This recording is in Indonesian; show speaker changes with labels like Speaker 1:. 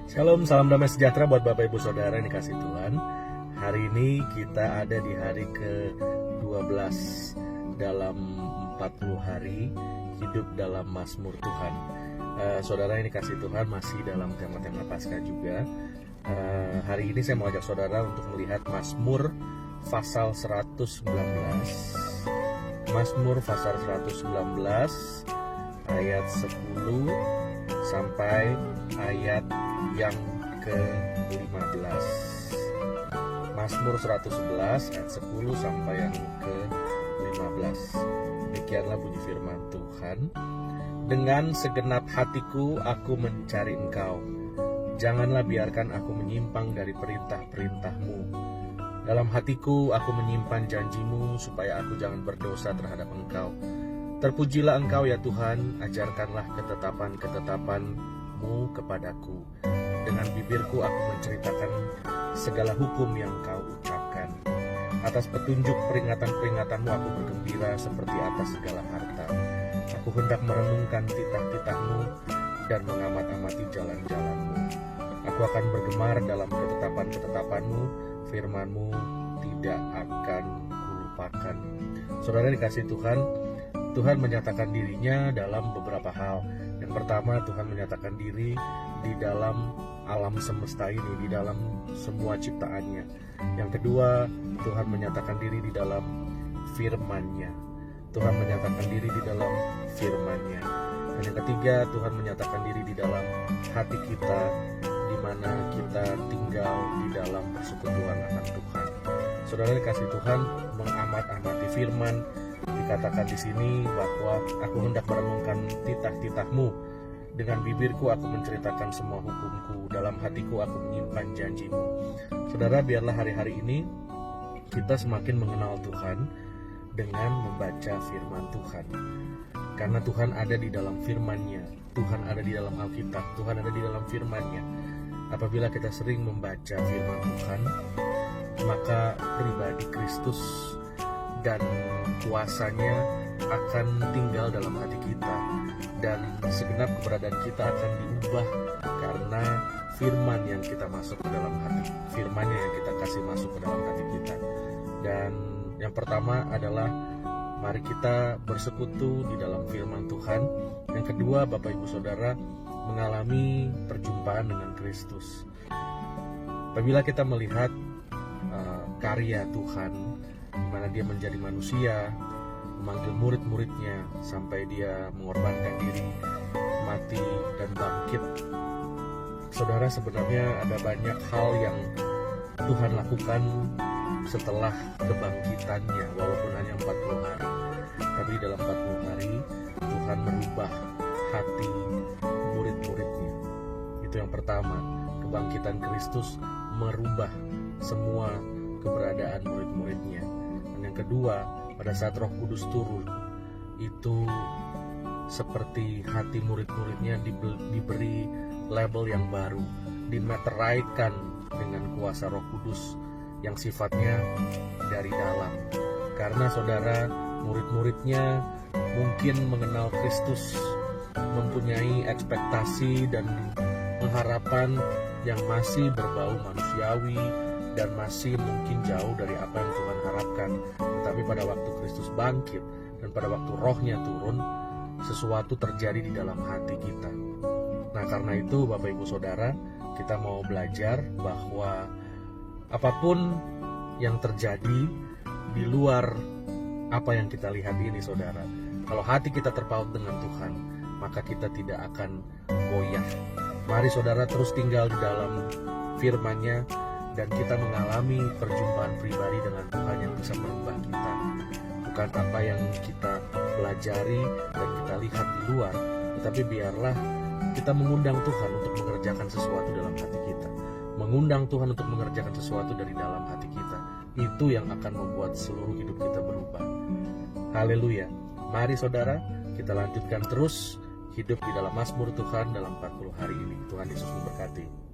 Speaker 1: Shalom, salam damai sejahtera buat Bapak Ibu Saudara yang dikasih Tuhan. Hari ini kita ada di hari ke-12 dalam 40 hari hidup dalam Mazmur Tuhan. Saudara yang dikasih Tuhan masih dalam tema-tema Paskah juga. Hari ini saya mau ajak saudara untuk melihat Mazmur pasal 119. Mazmur pasal 119 ayat 10 sampai ayat yang ke-15. Mazmur 111 ayat 10 sampai yang ke-15. Demikianlah bunyi firman Tuhan. Dengan segenap hatiku aku mencari Engkau. Janganlah biarkan aku menyimpang dari perintah-perintah-Mu. Dalam hatiku aku menyimpan janji-Mu supaya aku jangan berdosa terhadap Engkau. Terpujilah Engkau ya Tuhan, ajarkanlah ketetapan-ketetapan-Mu kepadaku. Dengan bibirku aku menceritakan segala hukum yang Kau ucapkan. Atas petunjuk peringatan-peringatan-Mu aku bergembira seperti atas segala harta. Aku hendak merenungkan titah-titah-Mu dan mengamat-amati jalan-jalan-Mu. Aku akan bergemar dalam ketetapan-ketetapan-Mu, firman-Mu tidak akan kulupakan. Saudara dikasih Tuhan, Tuhan menyatakan dirinya dalam beberapa hal. Yang pertama, Tuhan menyatakan diri di dalam alam semesta ini, di dalam semua ciptaannya. Yang kedua, Tuhan menyatakan diri di dalam firman-Nya. Tuhan menyatakan diri di dalam firman-Nya. Dan yang ketiga, Tuhan menyatakan diri di dalam hati kita, di mana kita tinggal di dalam persekutuan anak Tuhan. Saudara dikasih Tuhan, mengamat-amati firman. Dikatakan di sini bahwa aku hendak merenungkan titah-titah-Mu. Dengan bibirku aku menceritakan semua hukum-Ku. Dalam hatiku aku menyimpan janji-Mu. Saudara, biarlah hari-hari ini kita semakin mengenal Tuhan dengan membaca firman Tuhan. Karena Tuhan ada di dalam firman-Nya. Tuhan ada di dalam Alkitab. Tuhan ada di dalam firman-Nya. Apabila kita sering membaca firman Tuhan, maka pribadi Kristus dan kuasanya akan tinggal dalam hati kita, dan segenap keberadaan kita akan diubah karena firman yang kita masuk ke dalam hati, firman-Nya yang kita kasih masuk ke dalam hati kita. Dan yang pertama adalah mari kita bersekutu di dalam firman Tuhan. Yang kedua, Bapak Ibu Saudara, mengalami perjumpaan dengan Kristus. Apabila kita melihat karya Tuhan, di mana Dia menjadi manusia, memanggil murid-muridnya sampai Dia mengorbankan diri, mati dan bangkit. Saudara, sebenarnya ada banyak hal yang Tuhan lakukan setelah kebangkitannya, walaupun hanya 40 hari. Tapi dalam 40 hari Tuhan merubah hati murid-muridnya. Itu yang pertama, kebangkitan Kristus merubah semua keberadaan murid-muridnya. Dan yang kedua, pada saat Roh Kudus turun, itu seperti hati murid-muridnya diberi label yang baru, dimeteraikan dengan kuasa Roh Kudus yang sifatnya dari dalam. Karena saudara, murid-muridnya mungkin mengenal Kristus, mempunyai ekspektasi dan pengharapan yang masih berbau manusiawi dan masih mungkin jauh dari apa yang Tuhan harapkan. Tetapi pada waktu Kristus bangkit dan pada waktu Roh-Nya turun, sesuatu terjadi di dalam hati kita. Nah, karena itu Bapak Ibu Saudara, kita mau belajar bahwa apapun yang terjadi di luar apa yang kita lihat ini, saudara, kalau hati kita terpaut dengan Tuhan, maka kita tidak akan goyah. Mari saudara terus tinggal di dalam firman-Nya, dan kita mengalami perjumpaan pribadi dengan Tuhan yang bisa merubah kita. Bukan apa yang kita pelajari dan kita lihat di luar, tetapi biarlah kita mengundang Tuhan untuk mengerjakan sesuatu dalam hati kita. Mengundang Tuhan untuk mengerjakan sesuatu dari dalam hati kita. Itu yang akan membuat seluruh hidup kita berubah. Haleluya. Mari saudara, kita lanjutkan terus hidup di dalam Mazmur Tuhan dalam 40 hari ini. Tuhan Yesus memberkati.